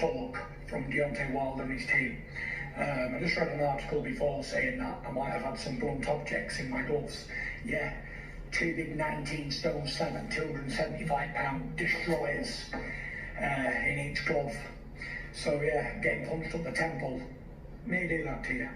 talk from Deontay Wilder and his team. I just read an article before saying that I might have had some blunt objects in my gloves. Yeah, two big 19 stone 7, 275 pound destroyers in each glove. So yeah, getting punched up the temple may do that to you.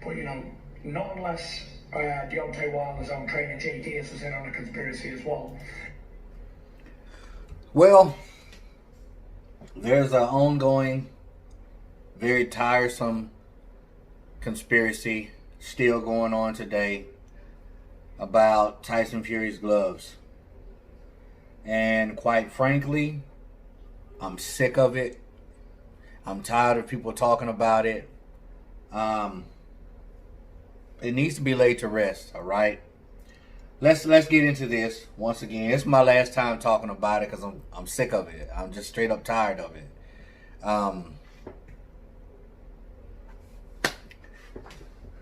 But you know, not unless Deontay Wilder's own trainer JD is in on a conspiracy as well. Well, there's an ongoing, very tiresome conspiracy still going on today about Tyson Fury's gloves. And quite frankly, I'm sick of it. I'm tired of people talking about it. It needs to be laid to rest, all right? Let's get into this once again. It's my last time talking about it because I'm sick of it. I'm just straight up tired of it.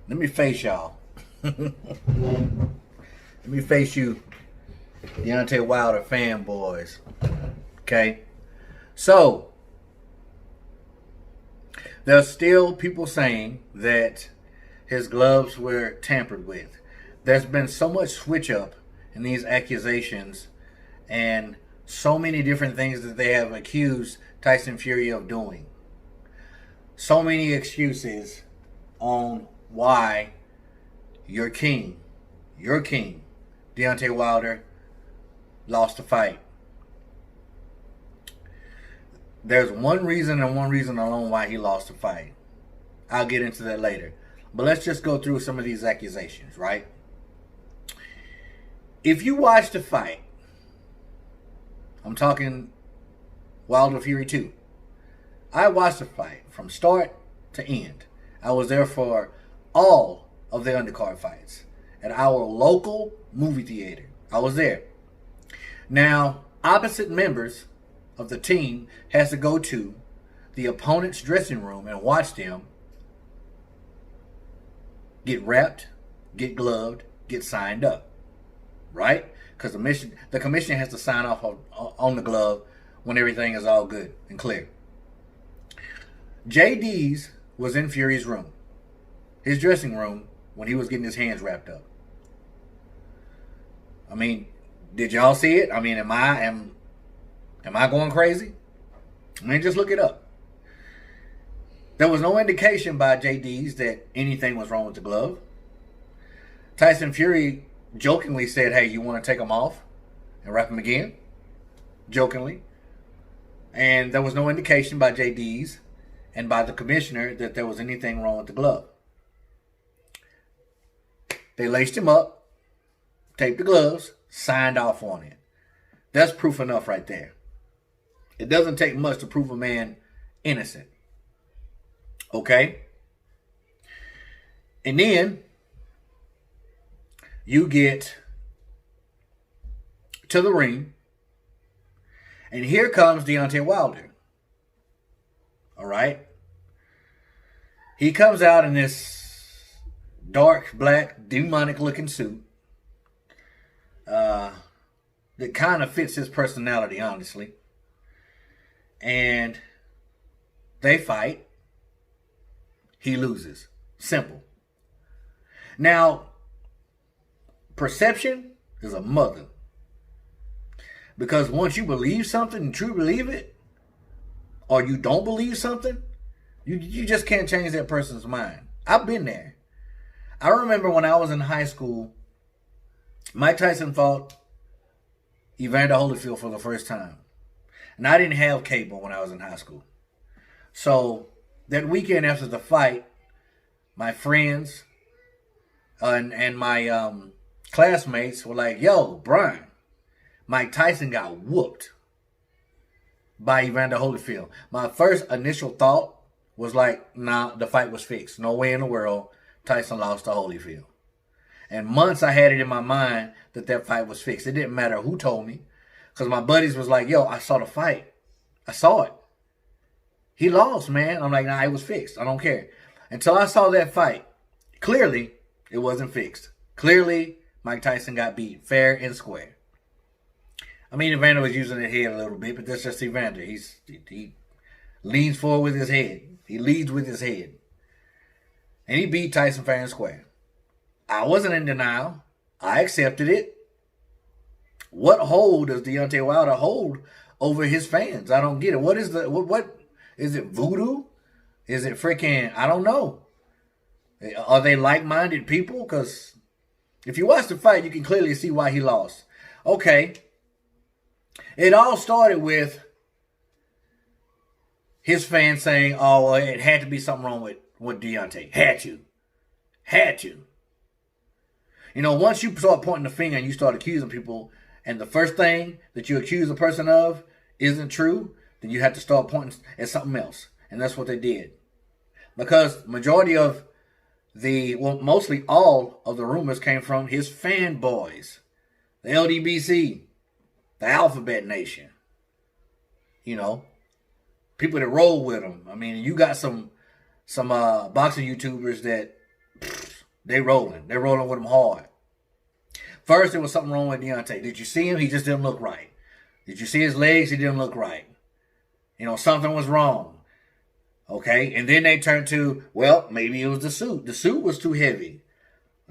Let me face y'all. Let me face you, Deontay Wilder fanboys. Okay? So, there's still people saying that his gloves were tampered with. There's been so much switch up in these accusations and so many different things that they have accused Tyson Fury of doing. So many excuses on why your king, Deontay Wilder, lost the fight. There's one reason and one reason alone why he lost the fight. I'll get into that later. But let's just go through some of these accusations, right? If you watch the fight, I'm talking Wilder Fury 2. I watched the fight from start to end. I was there for all of the undercard fights at our local movie theater. I was there. Now, opposite members of the team has to go to the opponent's dressing room and watch them get wrapped, get gloved, get signed up. Right? Because the commission has to sign off on the glove when everything is all good and clear. JD's was in Fury's room, his dressing room, when he was getting his hands wrapped up. I mean, did y'all see it? I mean, am I going crazy? I mean, just look it up. There was no indication by JD's that anything was wrong with the glove. Tyson Fury jokingly said, hey, you want to take them off and wrap them again? Jokingly. And there was no indication by JD's and by the commissioner that there was anything wrong with the glove. They laced him up, taped the gloves, signed off on it. That's proof enough right there. It doesn't take much to prove a man innocent. Okay? And then you get to the ring, and here comes Deontay Wilder. All right? He comes out in this dark, black, demonic-looking suit that kind of fits his personality, honestly. And they fight. He loses. Simple. Now, perception is a mother. Because once you believe something and truly believe it, or you don't believe something, you just can't change that person's mind. I've been there. I remember when I was in high school, Mike Tyson fought Evander Holyfield for the first time. And I didn't have cable when I was in high school. So that weekend after the fight, my friends and my classmates were like, yo, Brian, Mike Tyson got whooped by Evander Holyfield. My first initial thought was like, nah, the fight was fixed. No way in the world Tyson lost to Holyfield. And months I had it in my mind that fight was fixed. It didn't matter who told me. Because my buddies was like, yo, I saw the fight. I saw it. He lost, man. I'm like, nah, it was fixed. I don't care. Until I saw that fight, clearly it wasn't fixed. Clearly, Mike Tyson got beat fair and square. I mean, Evander was using his head a little bit, but that's just Evander. He Leans forward with his head. He leads with his head. And he beat Tyson fair and square. I wasn't in denial. I accepted it. What hold does Deontay Wilder hold over his fans? I don't get it. What is what is it, voodoo? Is it freaking, I don't know. Are they like-minded people? Because if you watch the fight, you can clearly see why he lost. Okay. It all started with his fans saying, oh, well, it had to be something wrong with Deontay. Had to. You know, once you start pointing the finger and you start accusing people, and the first thing that you accuse a person of isn't true, then you have to start pointing at something else. And that's what they did. Because majority of mostly all of the rumors came from his fanboys. The LDBC, the Alphabet Nation. You know, people that roll with him. I mean, you got some boxing YouTubers that they rolling. They're rolling with him hard. First, there was something wrong with Deontay. Did you see him? He just didn't look right. Did you see his legs? He didn't look right. You know, something was wrong. Okay, and then they turned to, well, maybe it was the suit. The suit was too heavy.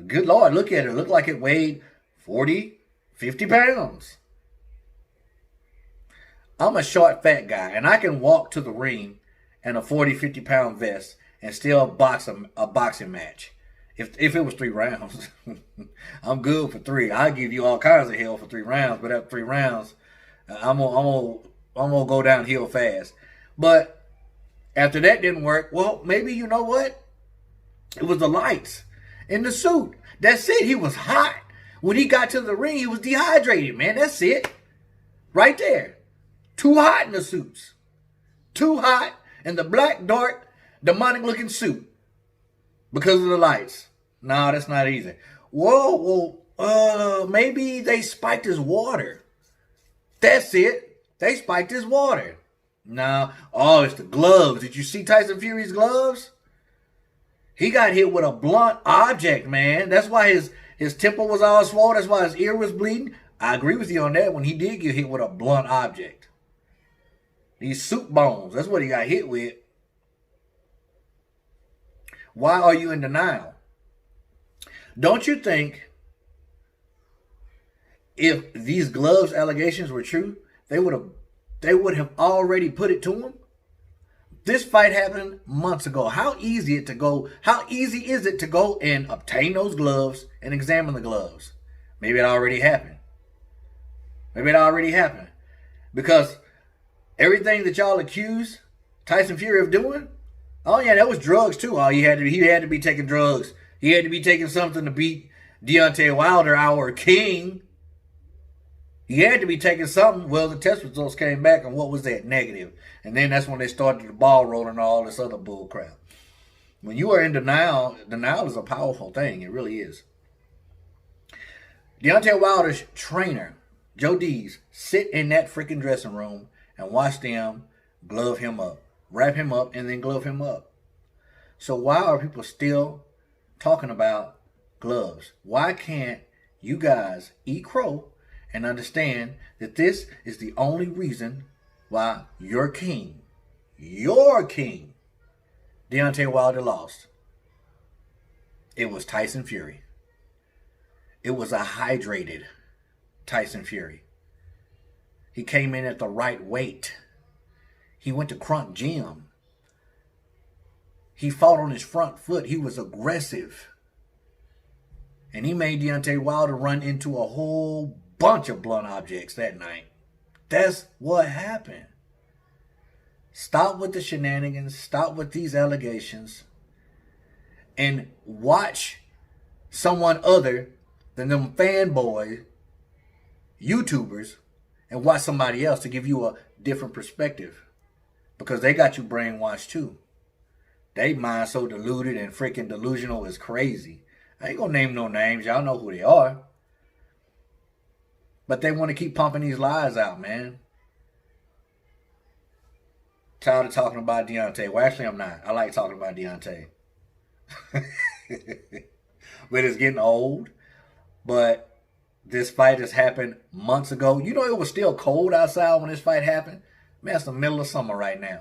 Good Lord, look at it. It looked like it weighed 40, 50 pounds. I'm a short, fat guy, and I can walk to the ring in a 40, 50-pound vest and still box a boxing match. If it was 3 rounds, I'm good for 3. I'll give you all kinds of hell for 3 rounds, but after 3 rounds, I'm gonna go downhill fast. But after that didn't work, well, maybe, you know what? It was the lights in the suit. That's it. He was hot. When he got to the ring, he was dehydrated, man. That's it. Right there. Too hot in the suits. Too hot in the black, dark, demonic-looking suit because of the lights. No, that's not easy. Whoa, well, maybe they spiked his water. That's it. They spiked his water. No. Oh, it's the gloves. Did you see Tyson Fury's gloves? He got hit with a blunt object, man. That's why his temple was all swollen. That's why his ear was bleeding. I agree with you on that when he did get hit with a blunt object. These soup bones. That's what he got hit with. Why are you in denial? Don't you think if these gloves allegations were true, they would have already put it to him? This fight happened months ago. How easy is it to go and obtain those gloves and examine the gloves? Maybe it already happened. Because everything that y'all accuse Tyson Fury of doing, oh yeah, that was drugs too. Oh, he had to be taking drugs. He had to be taking something to beat Deontay Wilder, our king. He had to be taking something. Well, the test results came back, and what was that? Negative. And then that's when they started the ball rolling and all this other bull crap. When you are in denial is a powerful thing. It really is. Deontay Wilder's trainer, Joe Dees, sit in that freaking dressing room and watch them glove him up, wrap him up, and then glove him up. So why are people still talking about gloves? Why can't you guys eat crow and understand that this is the only reason why your king, Deontay Wilder lost? It was Tyson Fury. It was a hydrated Tyson Fury. He came in at the right weight. He went to Crunk Gym. He fought on his front foot. He was aggressive. And he made Deontay Wilder run into a whole bunch of blunt objects that night. That's what happened. Stop with the shenanigans. Stop with these allegations. And watch someone other than them fanboy YouTubers and watch somebody else to give you a different perspective. Because they got you brainwashed too. They mind so deluded and freaking delusional is crazy. I ain't gonna name no names. Y'all know who they are. But they want to keep pumping these lies out, man. Tired of talking about Deontay. Well, actually, I'm not. I like talking about Deontay. But it's getting old. But this fight has happened months ago. You know, it was still cold outside when this fight happened. Man, it's the middle of summer right now.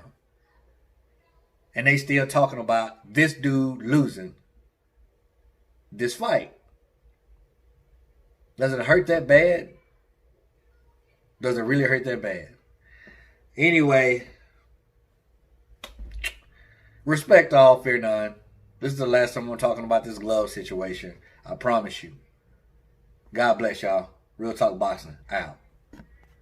And they still talking about this dude losing this fight. Does it hurt that bad? Does it really hurt that bad? Anyway, respect all, fear none. This is the last time I'm talking about this glove situation. I promise you. God bless y'all. Real Talk Boxing out.